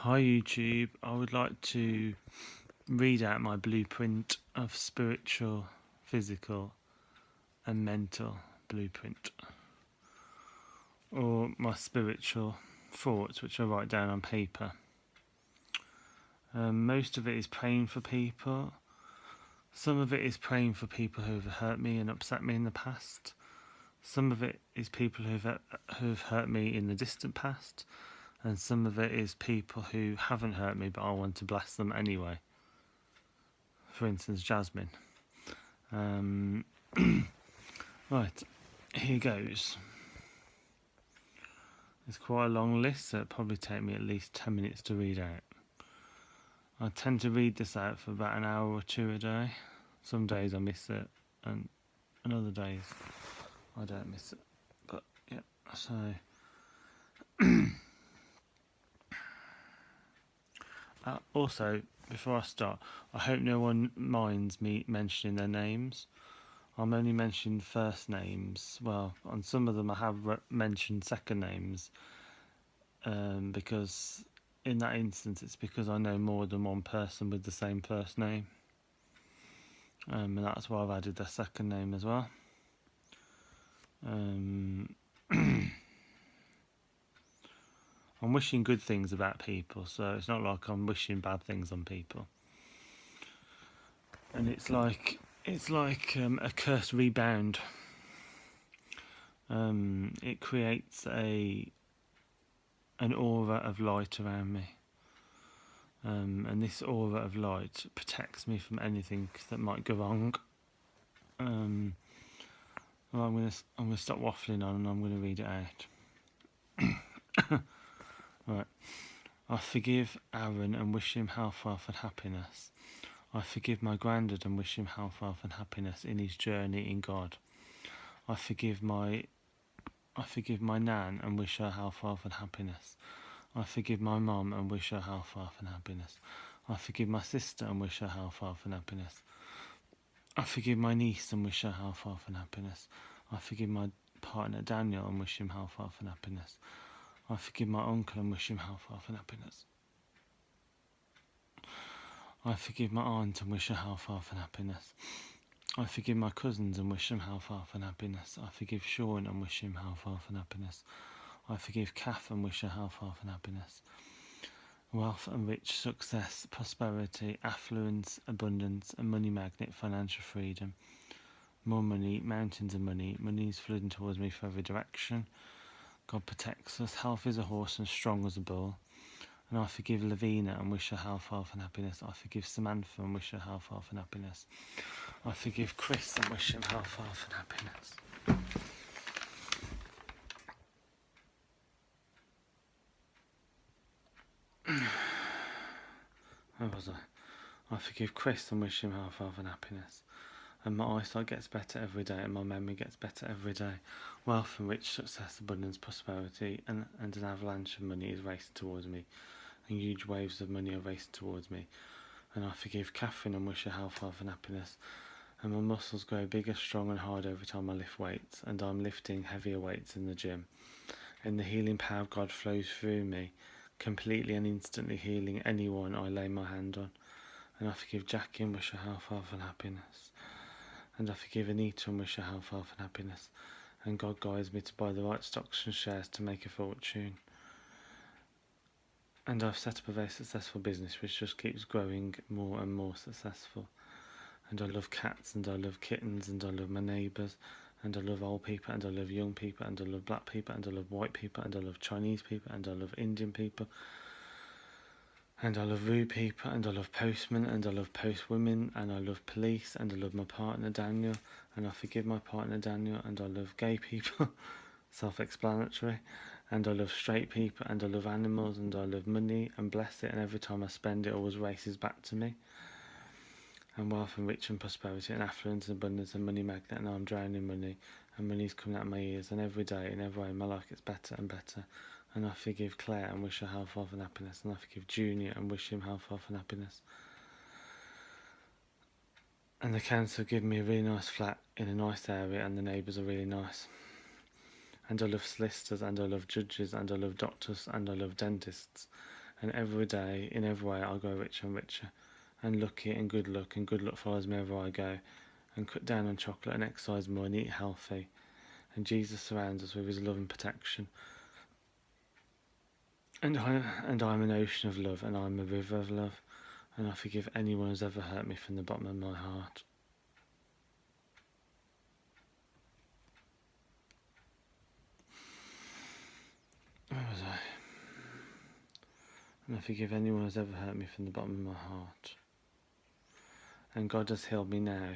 Hi YouTube, I would like to read out my blueprint of spiritual, physical and mental blueprint, or my spiritual thoughts which I write down on paper. Most of it is praying for people. Some of it is praying for people who have hurt me and upset me in the past. Some of it is people who have hurt me in the distant past, and some of it is people who haven't hurt me but I want to bless them anyway. For instance, Jasmine. Right, here goes. It's quite a long list, so it'll probably take me at least 10 minutes to read out. I tend to read this out for about an hour or two a day. Some days I miss it, and other days I don't miss it. But yeah, so also, before I start, I hope no one minds me mentioning their names. I'm only mentioning first names. Well, on some of them I have mentioned second names, because in that instance it's because I know more than one person with the same first name, and that's why I've added their second name as well. I'm wishing good things about people, so it's not like I'm wishing bad things on people. And it's like a curse rebound. It creates an aura of light around me, and this aura of light protects me from anything that might go wrong. Well, I'm gonna stop waffling on and I'm gonna read it out. Right. I forgive Aaron and wish him health, wealth and happiness. I forgive my granddad and wish him health, wealth and happiness in his journey in God. I forgive my nan and wish her health, wealth and happiness. I forgive my mum and wish her health, wealth and happiness. I forgive my sister and wish her health, wealth and happiness. I forgive my niece and wish her health, wealth and happiness. I forgive my partner Daniel and wish him health, wealth and happiness. I forgive my uncle and wish him health, wealth and happiness. I forgive my aunt and wish her health, wealth and happiness. I forgive my cousins and wish them health, wealth and happiness. I forgive Sean and wish him health, wealth and happiness. I forgive Kath and wish her health, wealth and happiness. Wealth and rich, success, prosperity, affluence, abundance, a money magnet, financial freedom. More money, mountains of money. Money is flooding towards me from every direction. God protects us. Health is a horse and strong as a bull. And I forgive Lavina and wish her health, wealth and happiness. I forgive Samantha and wish her health, wealth and happiness. I forgive Chris and wish him health, wealth and happiness. Where was I forgive Chris and wish him health, wealth and happiness. And my eyesight gets better every day and my memory gets better every day. Wealth and rich, success, abundance, prosperity, and an avalanche of money is racing towards me. And huge waves of money are racing towards me. And I forgive Catherine and wish her health, wealth and happiness. And my muscles grow bigger, strong and hard every time I lift weights, and I'm lifting heavier weights in the gym. And the healing power of God flows through me, completely and instantly healing anyone I lay my hand on. And I forgive Jackie and wish her health, wealth and happiness. And I forgive Anita and wish her health, wealth and happiness. And God guides me to buy the right stocks and shares to make a fortune. And I've set up a very successful business which just keeps growing more and more successful. And I love cats and I love kittens and I love my neighbours and I love old people and I love young people and I love black people and I love white people and I love Chinese people and I love Indian people and I love rude people and I love postmen and I love postwomen and I love police and I love my partner Daniel and I forgive my partner Daniel and I love gay people, self-explanatory, and I love straight people and I love animals and I love money and bless it, and every time I spend it always races back to me. And wealth and rich and prosperity and affluence and abundance and money magnet, and I'm drowning in money and money's coming out of my ears, and every day in every way my life gets better and better. And I forgive Claire and wish her health, wealth and happiness, and I forgive Junior and wish him health, wealth and happiness. And the council give me a really nice flat in a nice area and the neighbours are really nice. And I love solicitors and I love judges and I love doctors and I love dentists And every day, in every way, I'll grow richer and richer, and lucky and good luck follows me wherever I go, and cut down on chocolate and exercise more and eat healthy. And Jesus surrounds us with his love and protection. And I'm an ocean of love, and I'm a river of love, and I forgive anyone who's ever hurt me from the bottom of my heart. Where was I? And I forgive anyone who's ever hurt me from the bottom of my heart. And God has healed me now.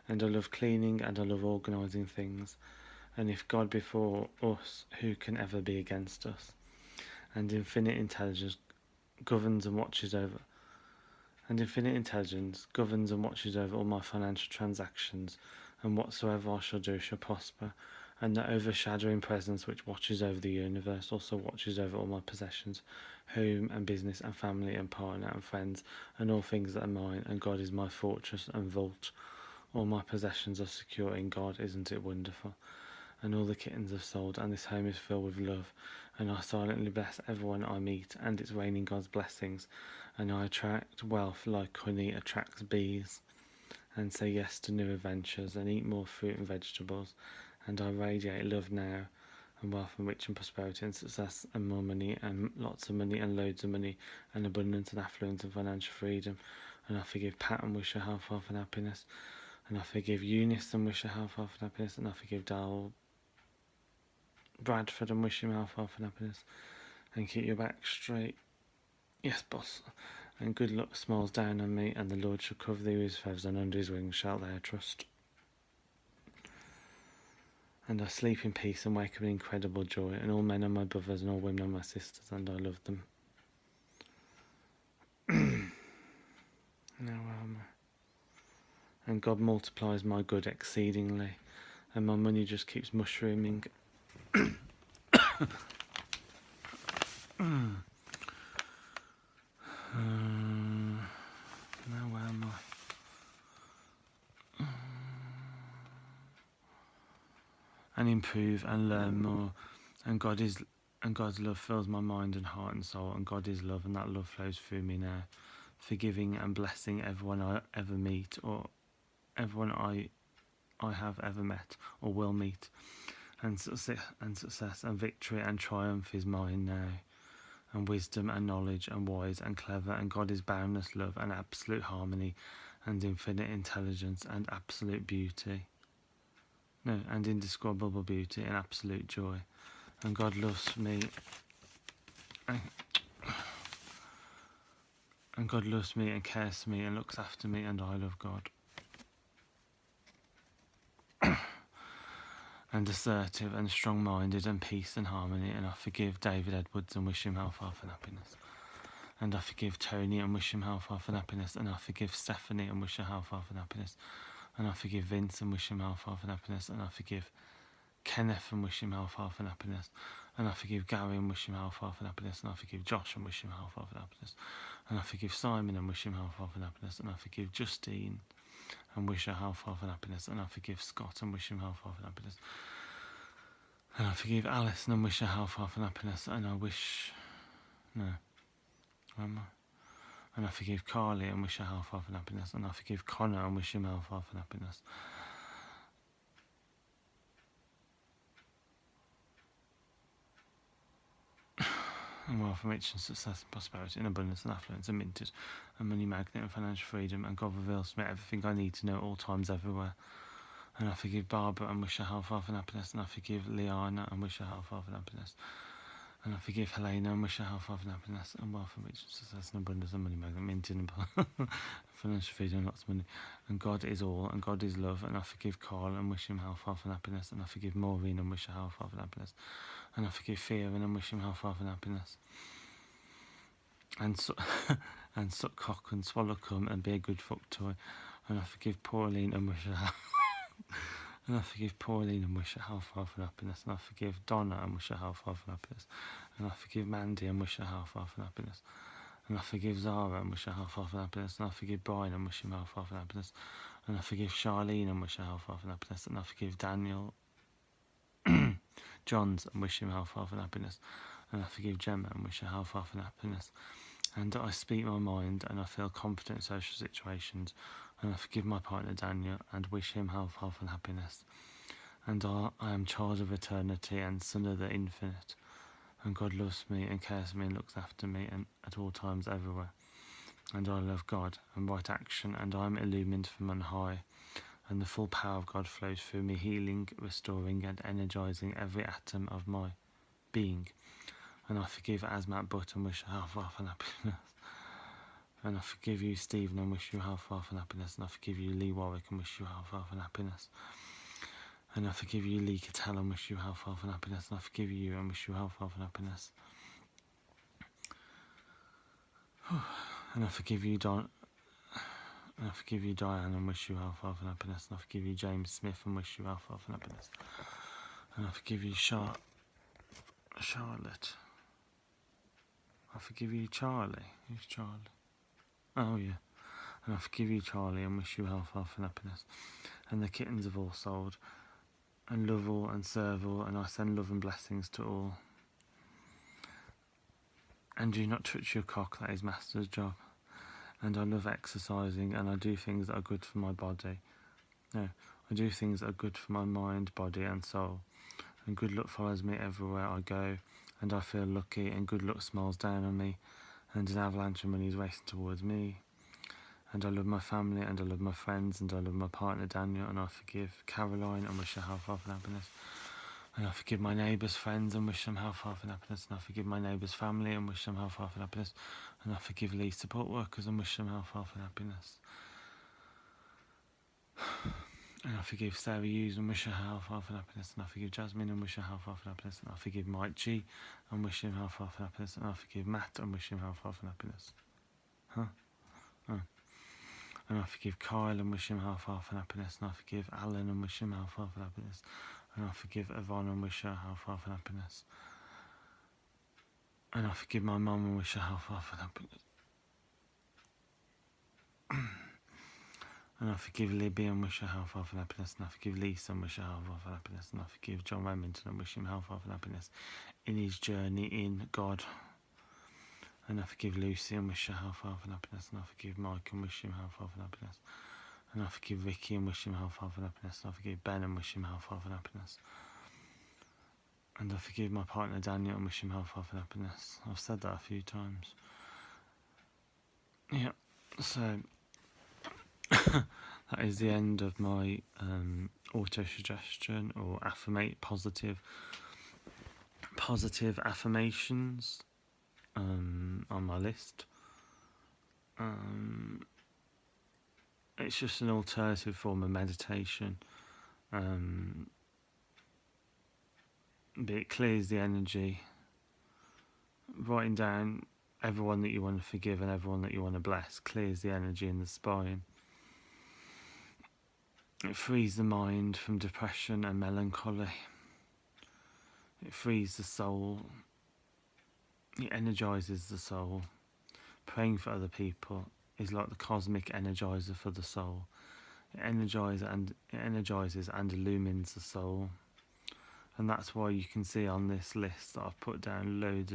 And I love cleaning and I love organising things. And if God be for us, who can ever be against us? And infinite intelligence governs and watches over all my financial transactions, and whatsoever I shall do shall prosper. And the overshadowing presence which watches over the universe also watches over all my possessions, home and business and family and partner and friends and all things that are mine, and God is my fortress and vault. All my possessions are secure in God, isn't it wonderful? And all the kittens have sold, and this home is filled with love, and I silently bless everyone I meet, and it's raining God's blessings, and I attract wealth like honey attracts bees, and say yes to new adventures, and eat more fruit and vegetables, and I radiate love now, and wealth and rich and prosperity and success and more money and lots of money and loads of money and abundance and affluence and financial freedom. And I forgive Pat and wish her health, wealth and happiness. And I forgive Eunice and wish her health, wealth and happiness. And I forgive Dal Bradford and wish him health, wealth and happiness. And keep your back straight. Yes, boss. And good luck smiles down on me, and the Lord shall cover thee with his feathers, and under his wings shalt thou trust. And I sleep in peace and wake up in incredible joy, and all men are my brothers and all women are my sisters, and I love them. Now where am I? And God multiplies my good exceedingly, and my money just keeps mushrooming. Now where am I? And improve and learn more, and God's love fills my mind and heart and soul, and God is love, and that love flows through me now, forgiving and blessing everyone I ever meet, or everyone I have ever met or will meet, and success and victory and triumph is mine now, and wisdom and knowledge and wise and clever, and God is boundless love and absolute harmony and infinite intelligence and absolute beauty. No, and indescribable beauty and absolute joy. And God loves me. And God loves me and cares for me and looks after me, and I love God. And assertive and strong-minded and peace and harmony, and I forgive David Edwards and wish him health, and happiness. And I forgive Tony and wish him health, and happiness. And I forgive Stephanie and wish her health, and happiness. And I forgive Vince and wish him health, and happiness. And I forgive Kenneth and wish him health, and happiness. And I forgive Gary and wish him health, and happiness. And I forgive Josh and wish him health, and happiness. And I forgive Simon and wish him health, and happiness. And I forgive Justine and wish her health, and happiness. And I forgive Scott and wish him health, and happiness. And I forgive Alison and wish her health, and happiness. And I wish... No. Where am I? And I forgive Carly and wish her health, and happiness. And I forgive Connor and wish him health, and happiness. And wealth and riches and success and prosperity and abundance and affluence and minted and money magnet and financial freedom, and God reveals to me everything I need to know at all times everywhere. And I forgive Barbara and wish her health, and happiness. And I forgive Liana and wish her health, and happiness. And I forgive Helena and wish her health, and happiness. And wealth and riches, success and abundance and money magnet, minted and financial freedom and lots of money. And God is all, and God is love. And I forgive Carl and wish him health, and happiness. And I forgive Maureen and wish her health, and happiness. And I forgive Fearon and wish him health, and happiness. And suck cock and swallow cum and be a good fuck toy. And I forgive Pauline and wish her health. And I forgive Pauline and wish her health, and happiness. And I forgive Donna and wish her health, and happiness. And I forgive Mandy and wish her health, and happiness. And I forgive Zara and wish her health, and happiness. And I forgive Brian and wish him health, and happiness. And I forgive Charlene and wish her health, and happiness. And I forgive Daniel Johns and wish him health, and happiness. and I forgive Gemma and wish her health, wealth and happiness. And I speak my mind and I feel confident in social situations, and I forgive my partner Daniel and wish him health, and happiness. And I am child of eternity and son of the infinite, and God loves me and cares for me and looks after me and at all times everywhere. And I love God and right action, and I am illumined from on high, and the full power of God flows through me, healing, restoring and energising every atom of my being. And I forgive Asmat Butt and wish her health, wealth and happiness. And I forgive you, Stephen, and wish you health, wealth and happiness. And I forgive you, Lee Warwick, and wish you health, wealth and happiness. And I forgive you, Lee Cattell, and wish you health, wealth and happiness. And I forgive you and wish you health, wealth and happiness. And I forgive you, Diane, and wish you health, wealth and happiness. And I forgive you, James Smith, and wish you health, wealth and happiness. And I forgive you, Charlotte. I forgive you, Charlie. Who's Charlie? Oh, yeah. And I forgive you, Charlie, and wish you health, wealth and happiness. And the kittens have all sold, and love all and serve all, and I send love and blessings to all. And do not touch your cock, that is master's job. And I love exercising, and I do things that are good for my body. No, I do things that are good for my mind, body and soul. And good luck follows me everywhere I go, and I feel lucky, and good luck smiles down on me, and an avalanche of money is racing towards me. And I love my family, and I love my friends, and I love my partner Daniel, and I forgive Caroline and wish her health, wealth and happiness. And I forgive my neighbours' friends and wish them health, wealth and happiness. And I forgive my neighbours' family and wish them health, wealth and happiness. And I forgive Lee's support workers and wish them health, wealth and happiness. And I forgive Sarah Hughes and wish her health, wealth and happiness. And I forgive Jasmine and wish her health, wealth and happiness. And I forgive Mike G and wish him health, wealth and happiness. And I forgive Matt and wish him health, wealth and happiness. Oh. And I forgive Kyle and wish him health, wealth and happiness. And I forgive Alan and wish him health, wealth and happiness. And I forgive Yvonne and wish her health, wealth and happiness. And I forgive my mum and wish her health, wealth and happiness. And I forgive Libby and wish her health, wealth and happiness. And I forgive Lisa and wish her health, wealth and happiness. And I forgive John Remington and wish him health, wealth and happiness in his journey in God. And I forgive Lucy and wish her health, wealth and happiness. And I forgive Mike and wish him health, wealth and happiness. And I forgive Ricky and wish him health, wealth and happiness. And I forgive Ben and wish him health, wealth and happiness. And I forgive my partner Daniel and wish him health, wealth and happiness. I've said that a few times. Yeah, so that is the end of my auto-suggestion or positive affirmations on my list. It's just an alternative form of meditation. But it clears the energy. Writing down everyone that you want to forgive and everyone that you want to bless clears the energy in the spine. It frees the mind from depression and melancholy. It frees the soul. It energises the soul. Praying for other people is like the cosmic energizer for the soul. It energises and illumines the soul. And that's why you can see on this list that I've put down loads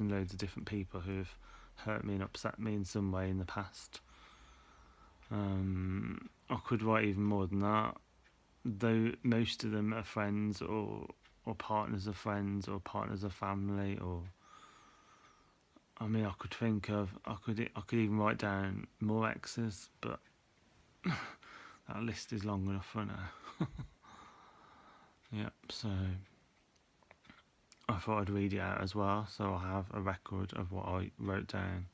and loads of different people who have hurt me and upset me in some way in the past. I could write even more than that, though most of them are friends or partners of friends or partners of family. Or I mean, I could even write down more exes, but that list is long enough for now. Yep, so I thought I'd read it out as well, so I have a record of what I wrote down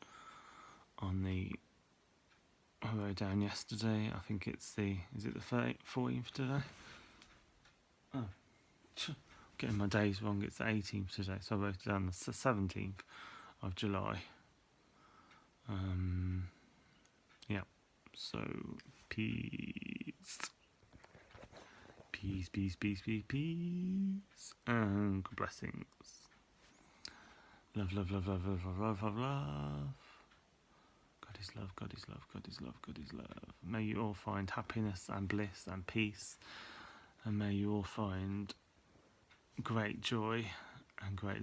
I wrote down yesterday. I think is it the 14th today? Oh, getting my days wrong. It's the 18th today, so I wrote it down the 17th of July. Yeah, so peace, and blessings. Love. God is love, God is love, God is love, God is love. May you all find happiness and bliss and peace, and may you all find great joy and great love.